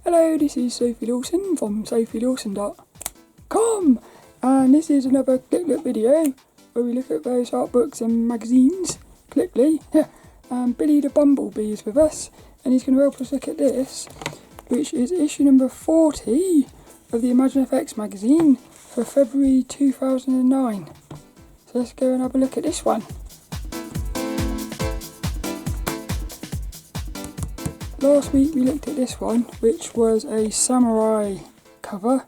Hello, this is Sophie Lawson from sophielawson.com, and this is another Click Look video where we look at various art books and magazines. Clickly. And Billy the Bumblebee is with us, and he's going to help us look at this, which is issue number 40 of the ImagineFX magazine for February 2009. So let's go and have a look at this one. Last week we looked at this one, which was a samurai cover.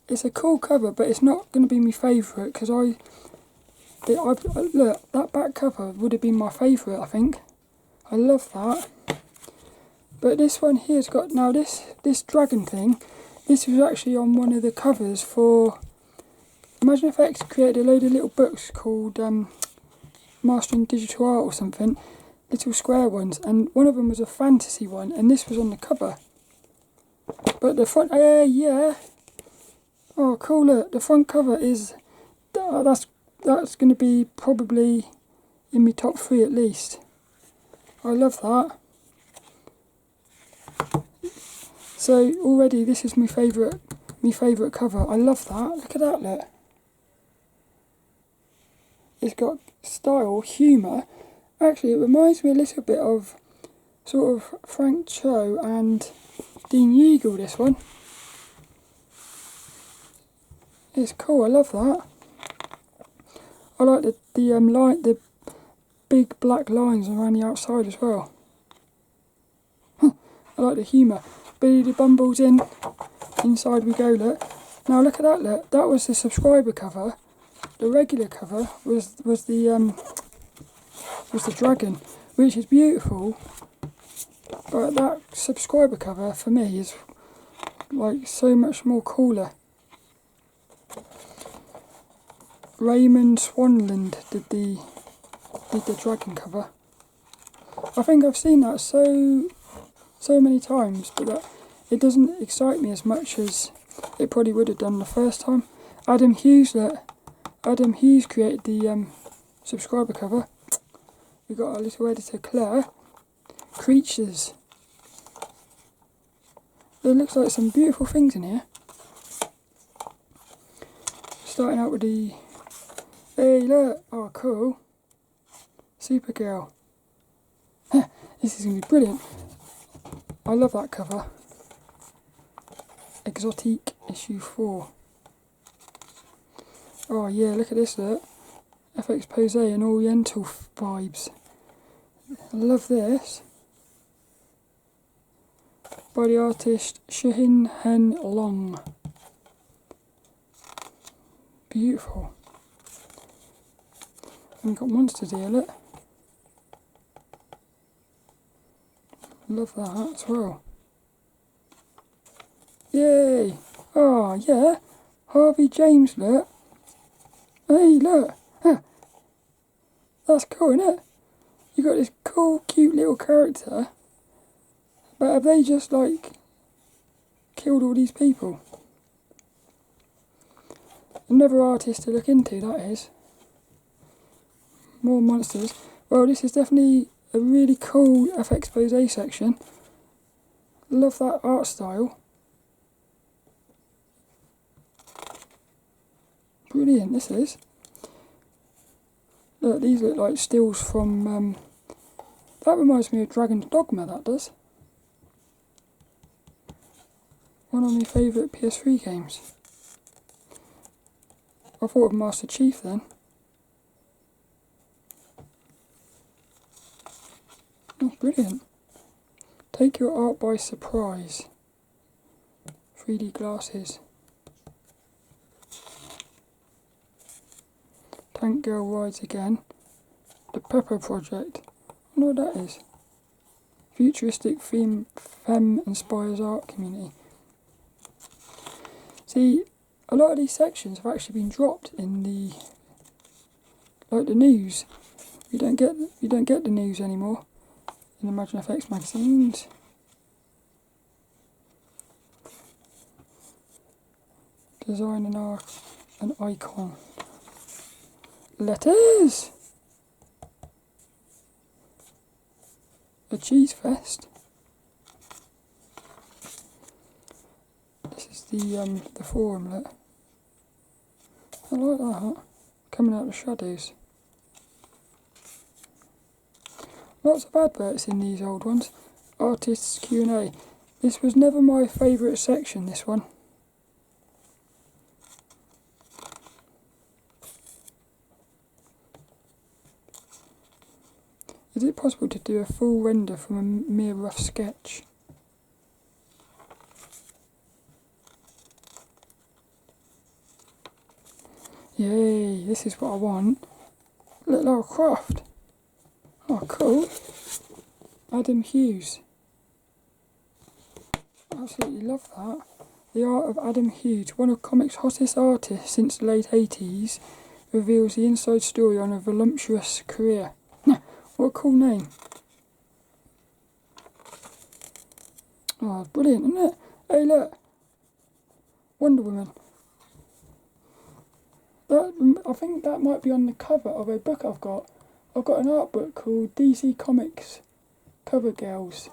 It's a cool cover, but it's not going to be my favourite because look, that back cover would have been my favourite, I think. I love that. But this one here's got, now this dragon thing, this was actually on one of the covers for, ImagineFX created a load of little books called Mastering Digital Art or something. Little square ones, and one of them was a fantasy one, and this was on the cover. But the front, yeah. Oh, cool! Look, the front cover is that's going to be probably in my top 3 at least. I love that. So already, this is my favourite cover. I love that. Look at that! Look, it's got style, humour. Actually, it reminds me a little bit of sort of Frank Cho and Dean Yeagle, this one. It's cool, I love that. I like the big black lines around the outside as well. I like the humour. Billy the Bumble's inside we go, look. Now look at that, look. That was the subscriber cover. The regular cover was the dragon, which is beautiful, but that subscriber cover for me is like so much more cooler. Raymond Swanland did the dragon cover. I think I've seen that so many times, but that it doesn't excite me as much as it probably would have done the first time. Adam Hughes created the subscriber cover. We got our little editor Claire. Creatures. There looks like some beautiful things in here. Starting out with the, hey look, oh cool, Supergirl. This is going to be brilliant. I love that cover. Exotique issue 4. Oh yeah, look at this, look. FX Pose and Oriental vibes. I love this. By the artist Shihin Hen Long. Beautiful. And got monsters here, look. Love that as well. Yay! Oh yeah. Harvey James, look. Hey, look. That's cool, isn't it? You got this cool, cute little character, but have they just like killed all these people? Another artist to look into, that is. More monsters. Well, this is definitely a really cool FX Pose section. Love that art style. Brilliant, this is. Look, these look like stills from, that reminds me of Dragon's Dogma, that does. One of my favourite PS3 games. I thought of Master Chief then. Oh, brilliant. Take your art by surprise. 3D glasses. Tank Girl rides again. The Pepper Project. I wonder what that is. Futuristic femme inspires art community. See, a lot of these sections have actually been dropped in the news. You don't get the news anymore in ImagineFX magazines. Design an icon. Letters! A cheese fest. the forum, look. I like that, coming out of the shadows. Lots of adverts in these old ones. Artists Q&A. This was never my favourite section, this one. Is it possible to do a full render from a mere rough sketch? Yay, this is what I want. Look, Lara Croft. Oh, cool. Adam Hughes. I absolutely love that. The art of Adam Hughes, one of comics' hottest artists since the late 80s, reveals the inside story on a voluptuous career. What a cool name. Oh, brilliant, isn't it? Hey, look. Wonder Woman. I think that might be on the cover of a book I've got. I've got an art book called DC Comics Cover Girls.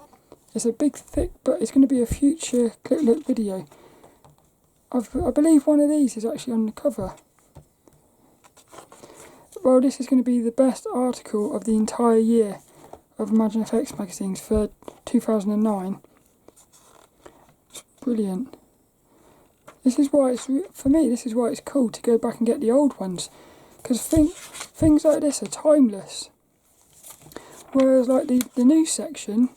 It's a big, thick book. It's going to be a future Click Look video. I believe one of these is actually on the cover. Well, this is going to be the best article of the entire year of ImagineFX magazines for 2009. It's brilliant. This is why it's, for me, this is why it's cool to go back and get the old ones. Because things like this are timeless. Whereas like the news section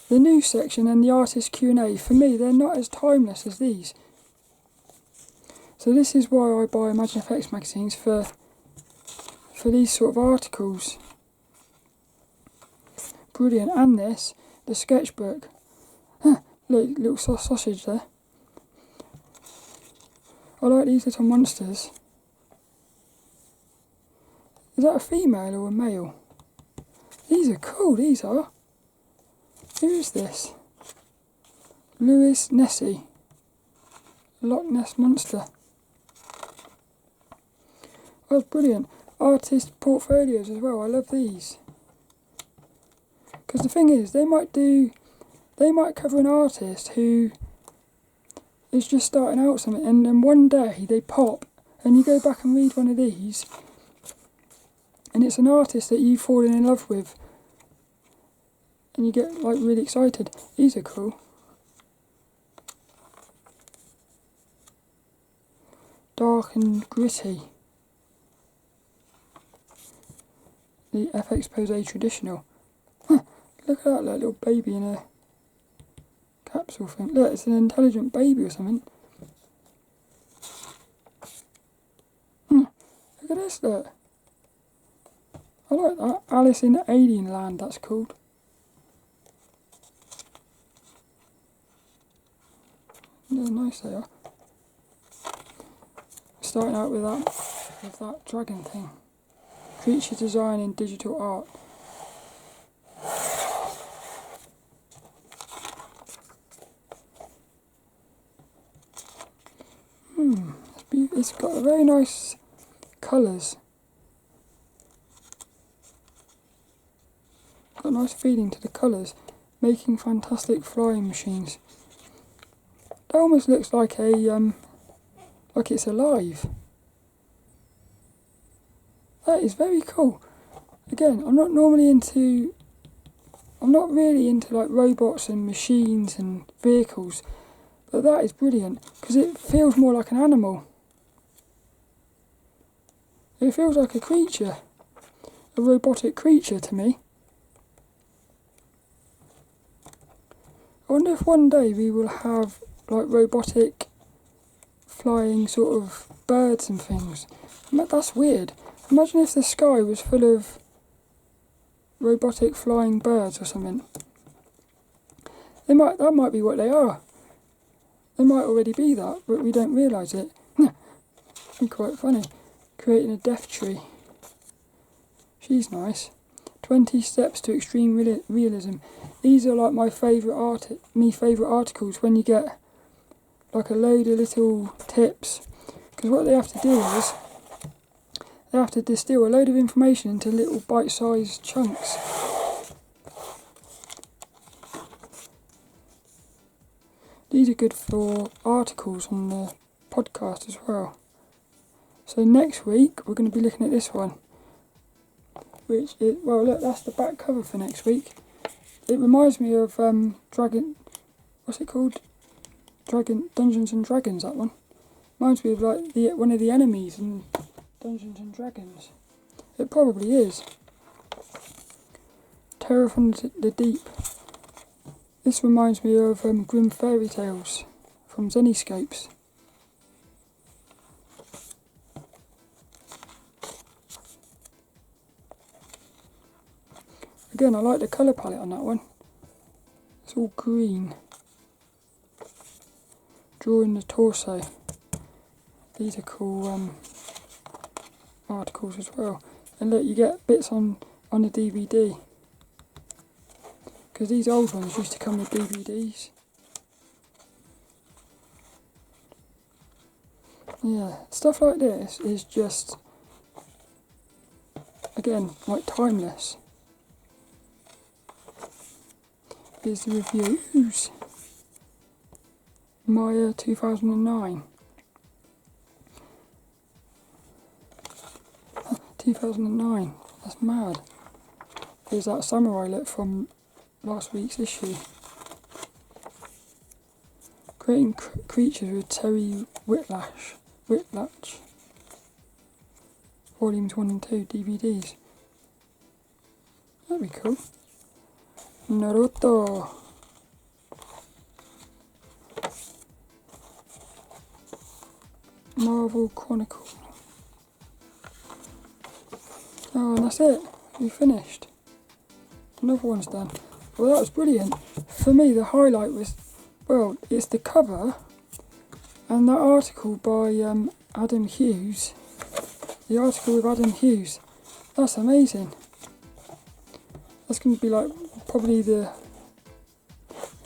and the artist Q&A, for me, they're not as timeless as these. So this is why I buy ImagineFX magazines, for these sort of articles. Brilliant. And this, the sketchbook. Look, little sausage there. I like these little monsters. Is that a female or a male? These are cool, these are. Who is this? Lewis Nessie. Loch Ness Monster. Oh, brilliant. Artist portfolios as well, I love these. Because the thing is, they might cover an artist who is just starting out something, and then one day they pop, and you go back and read one of these, and it's an artist that you've fallen in love with, and you get like really excited. These are cool. Dark and gritty. The FX Pose traditional. Look at that little baby in a capsule thing. Look, it's an intelligent baby or something. Look at this, look. I like that. Alice in Alien Land, that's called. Yeah, nice they are. Starting out with that dragon thing. Creature design in digital art. It's got very nice colours. Got a nice feeling to the colours, making fantastic flying machines. That almost looks like like it's alive. That is very cool. Again, I'm not really into like robots and machines and vehicles, but that is brilliant because it feels more like an animal. It feels like a creature, a robotic creature to me. I wonder if one day we will have like robotic flying sort of birds and things. That's weird. Imagine if the sky was full of robotic flying birds or something. That might be what they are. They might already be that, but we don't realise it. Be quite funny. Creating a death tree. She's nice. 20 steps to extreme realism. These are like my favourite articles when you get like a load of little tips. Because what they have to do is they have to distill a load of information into little bite-sized chunks. These are good for articles on the podcast as well. So next week we're going to be looking at this one, which is, well look, that's the back cover for next week. It reminds me of what's it called? Dungeons and Dragons, that one. Reminds me of like one of the enemies in Dungeons and Dragons. It probably is. Terror from the Deep. This reminds me of Grim Fairy Tales from Zenescapes. Again, I like the colour palette on that one. It's all green. Drawing the torso. These are cool articles as well. And look, you get bits on the DVD. Because these old ones used to come with DVDs. Yeah, stuff like this is just, again, like timeless. Here's the reviews. Maya 2009. 2009, that's mad. Here's that samurai look from last week's issue. Creating Creatures with Terry Whitlatch. Volumes 1 and 2 DVDs. That'd be cool. Naruto. Marvel Chronicle. Oh, and that's it. We finished. Another one's done. Well, that was brilliant. For me, the highlight was, well, it's the cover and that article by Adam Hughes. The article with Adam Hughes. That's amazing. That's going to be like probably the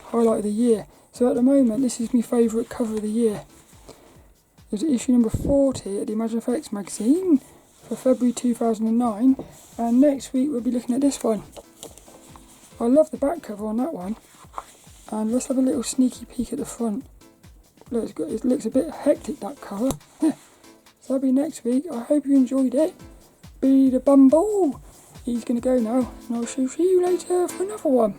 highlight of the year. So at the moment, this is my favourite cover of the year. It was issue number 40 at the ImagineFX magazine for February 2009, and next week we'll be looking at this one. I love the back cover on that one, and let's have a little sneaky peek at the front. Look, it looks a bit hectic, that cover. So that'll be next week. I hope you enjoyed it. Be the Bumble. He's going to go now, and I shall see you later for another one.